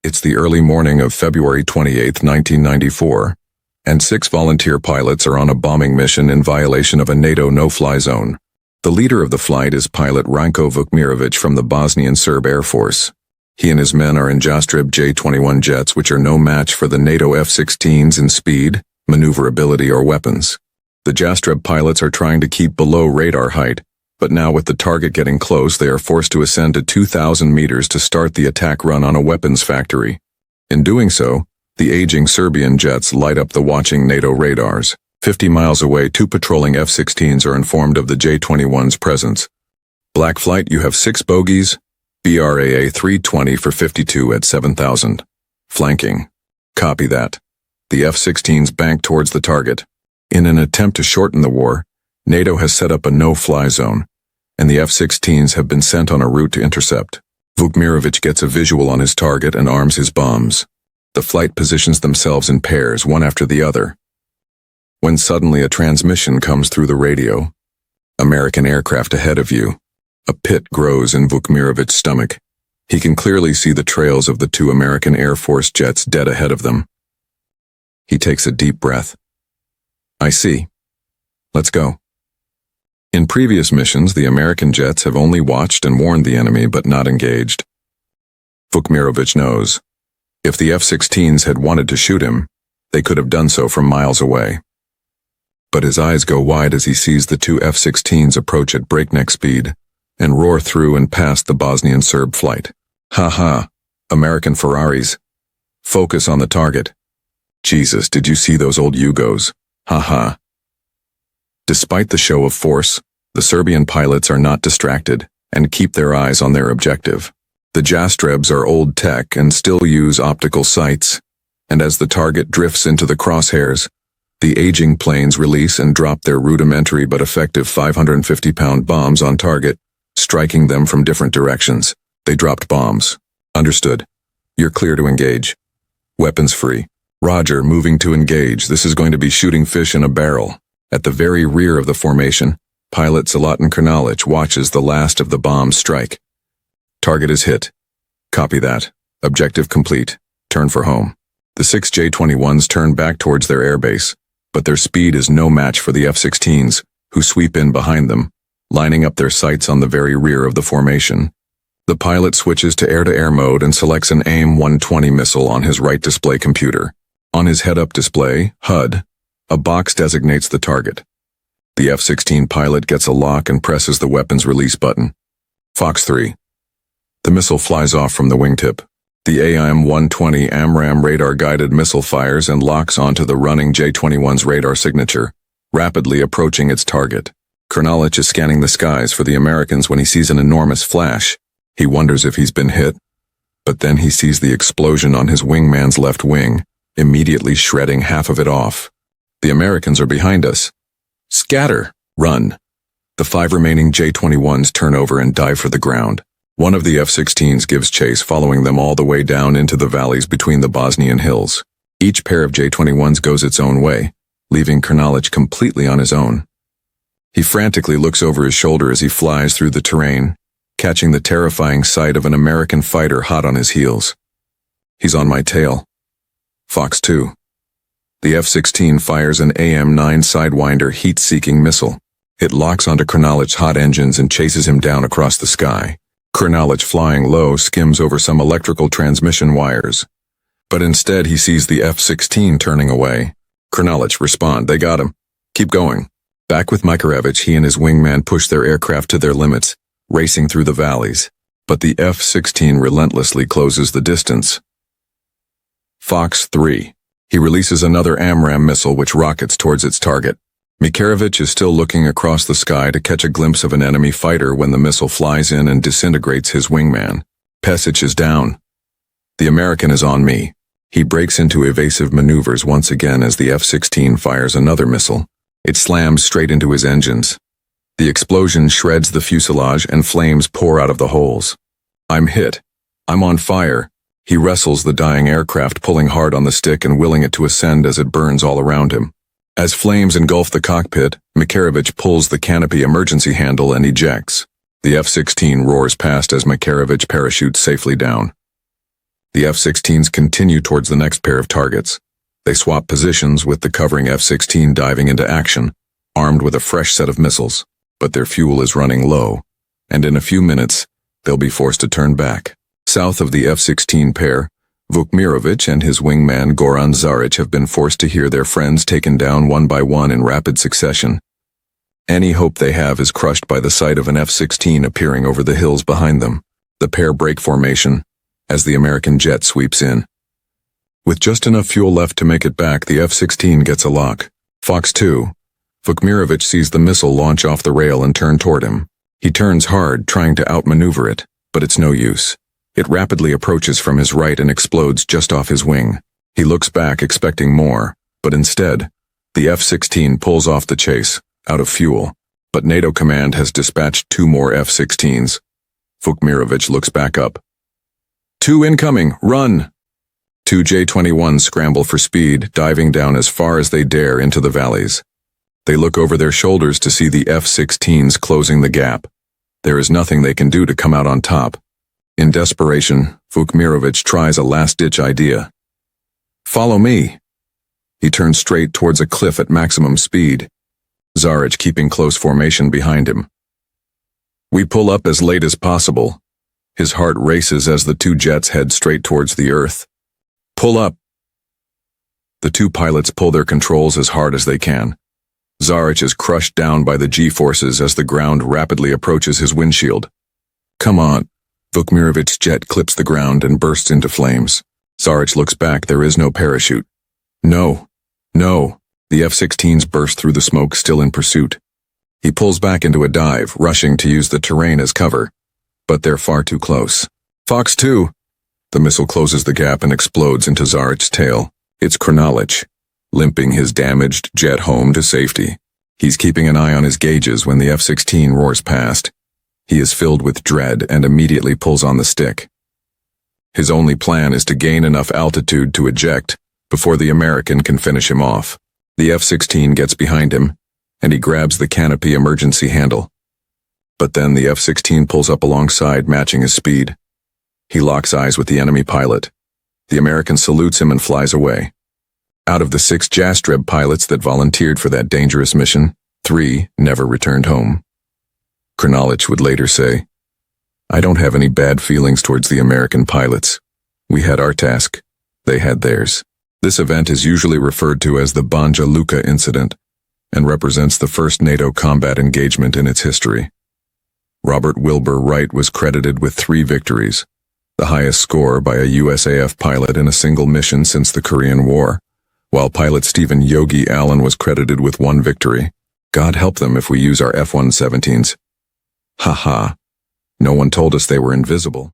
It's the early morning of February 28, 1994, and 6 volunteer pilots are on a bombing mission in violation of a NATO no-fly zone. The leader of the flight is pilot Ranko Vukmirovic from the Bosnian Serb Air Force. He and his men are in Jastrebs J-21 jets, which are no match for the NATO F-16s in speed, maneuverability, or weapons. The Jastrebs pilots are trying to keep below radar height, but now with the target getting close, they are forced to ascend to 2,000 meters to start the attack run on a weapons factory. In doing so, the aging Serbian jets light up the watching NATO radars. 50 miles away, 2 patrolling F-16s are informed of the J-21's presence. Black Flight, you have 6 bogeys, BRAA 320 for 52 at 7,000. Flanking. Copy that. The F-16s bank towards the target. In an attempt to shorten the war, NATO has set up a no-fly zone, and the F-16s have been sent on a route to intercept. Vukmirovic gets a visual on his target and arms his bombs. The flight positions themselves in pairs, one after the other. When suddenly a transmission comes through the radio. American aircraft ahead of you. A pit grows in Vukmirovic's stomach. He can clearly see the trails of the 2 American Air Force jets dead ahead of them. He takes a deep breath. I see. Let's go. In previous missions, the American jets have only watched and warned the enemy but not engaged. Vukmirovic knows. If the F-16s had wanted to shoot him, they could have done so from miles away. But his eyes go wide as he sees the 2 F-16s approach at breakneck speed and roar through and past the Bosnian Serb flight. Ha ha, American Ferraris. Focus on the target. Jesus, did you see those old Yugos? Ha ha. Despite the show of force, the Serbian pilots are not distracted and keep their eyes on their objective. The Jastrebs are old tech and still use optical sights, and as the target drifts into the crosshairs, the aging planes release and drop their rudimentary but effective 550-pound bombs on target, striking them from different directions. They dropped bombs. Understood. You're clear to engage. Weapons free. Roger, moving to engage. This is going to be shooting fish in a barrel. At the very rear of the formation, pilot Zlatan Krnalic watches the last of the bombs strike. Target is hit. Copy that. Objective complete. Turn for home. The 6 J-21s turn back towards their airbase, but their speed is no match for the F-16s, who sweep in behind them, lining up their sights on the very rear of the formation. The pilot switches to air-to-air mode and selects an AIM-120 missile on his right display computer. On his head-up display, HUD, a box designates the target. The F-16 pilot gets a lock and presses the weapons release button. Fox 3. The missile flies off from the wingtip. The AIM-120 AMRAAM radar-guided missile fires and locks onto the running J-21's radar signature, rapidly approaching its target. Krnalic is scanning the skies for the Americans when he sees an enormous flash. He wonders if he's been hit, but then he sees the explosion on his wingman's left wing, immediately shredding half of it off. The Americans are behind us. Scatter! Run! The 5 remaining J-21s turn over and dive for the ground. One of the F-16s gives chase, following them all the way down into the valleys between the Bosnian hills. Each pair of J-21s goes its own way, leaving Krnalic completely on his own. He frantically looks over his shoulder as he flies through the terrain, catching the terrifying sight of an American fighter hot on his heels. He's on my tail. Fox 2. The F-16 fires an AM-9 Sidewinder heat-seeking missile. It locks onto Krnalic's hot engines and chases him down across the sky. Krnalic, flying low, skims over some electrical transmission wires. But instead he sees the F-16 turning away. Krnalic, respond, they got him. Keep going. Back with Milarevic, he and his wingman push their aircraft to their limits, racing through the valleys. But the F-16 relentlessly closes the distance. Fox 3. He releases another AMRAAM missile which rockets towards its target. Milarevic is still looking across the sky to catch a glimpse of an enemy fighter when the missile flies in and disintegrates his wingman. Pesic is down. The American is on me. He breaks into evasive maneuvers once again as the F-16 fires another missile. It slams straight into his engines. The explosion shreds the fuselage and flames pour out of the holes. I'm hit. I'm on fire. He wrestles the dying aircraft, pulling hard on the stick and willing it to ascend as it burns all around him. As flames engulf the cockpit, Milarevic pulls the canopy emergency handle and ejects. The F-16 roars past as Milarevic parachutes safely down. The F-16s continue towards the next pair of targets. They swap positions with the covering F-16 diving into action, armed with a fresh set of missiles. But their fuel is running low, and in a few minutes, they'll be forced to turn back. South of the F-16 pair, Vukmirovic and his wingman Goran Zaric have been forced to hear their friends taken down one by one in rapid succession. Any hope they have is crushed by the sight of an F-16 appearing over the hills behind them. The pair break formation as the American jet sweeps in. With just enough fuel left to make it back, the F-16 gets a lock. Fox 2. Vukmirovic sees the missile launch off the rail and turn toward him. He turns hard, trying to outmaneuver it, but it's no use. It rapidly approaches from his right and explodes just off his wing. He looks back, expecting more, but instead, the F-16 pulls off the chase, out of fuel. But NATO command has dispatched 2 more F-16s. Vukmirovic looks back up. 2 incoming, run! 2 J-21s scramble for speed, diving down as far as they dare into the valleys. They look over their shoulders to see the F-16s closing the gap. There is nothing they can do to come out on top. In desperation, Vukmirovic tries a last-ditch idea. Follow me. He turns straight towards a cliff at maximum speed, Zaric keeping close formation behind him. We pull up as late as possible. His heart races as the 2 jets head straight towards the earth. Pull up. The 2 pilots pull their controls as hard as they can. Zaric is crushed down by the G-forces as the ground rapidly approaches his windshield. Come on. Vukmirovic's jet clips the ground and bursts into flames. Zaric looks back. There is no parachute. No. The F-16s burst through the smoke, still in pursuit. He pulls back into a dive, rushing to use the terrain as cover. But they're far too close. Fox 2. The missile closes the gap and explodes into Zaric's tail. It's Krnalic, limping his damaged jet home to safety. He's keeping an eye on his gauges when the F-16 roars past. He is filled with dread and immediately pulls on the stick. His only plan is to gain enough altitude to eject before the American can finish him off. The F-16 gets behind him, and he grabs the canopy emergency handle. But then the F-16 pulls up alongside, matching his speed. He locks eyes with the enemy pilot. The American salutes him and flies away. Out of the 6 Jastreb pilots that volunteered for that dangerous mission, 3 never returned home. Krnalic would later say, I don't have any bad feelings towards the American pilots. We had our task. They had theirs. This event is usually referred to as the Banja Luka incident and represents the first NATO combat engagement in its history. Robert Wilbur Wright was credited with 3 victories, the highest score by a USAF pilot in a single mission since the Korean War, while pilot Stephen Yogi Allen was credited with 1 victory. God help them if we use our F-117s. Ha ha. No one told us they were invisible.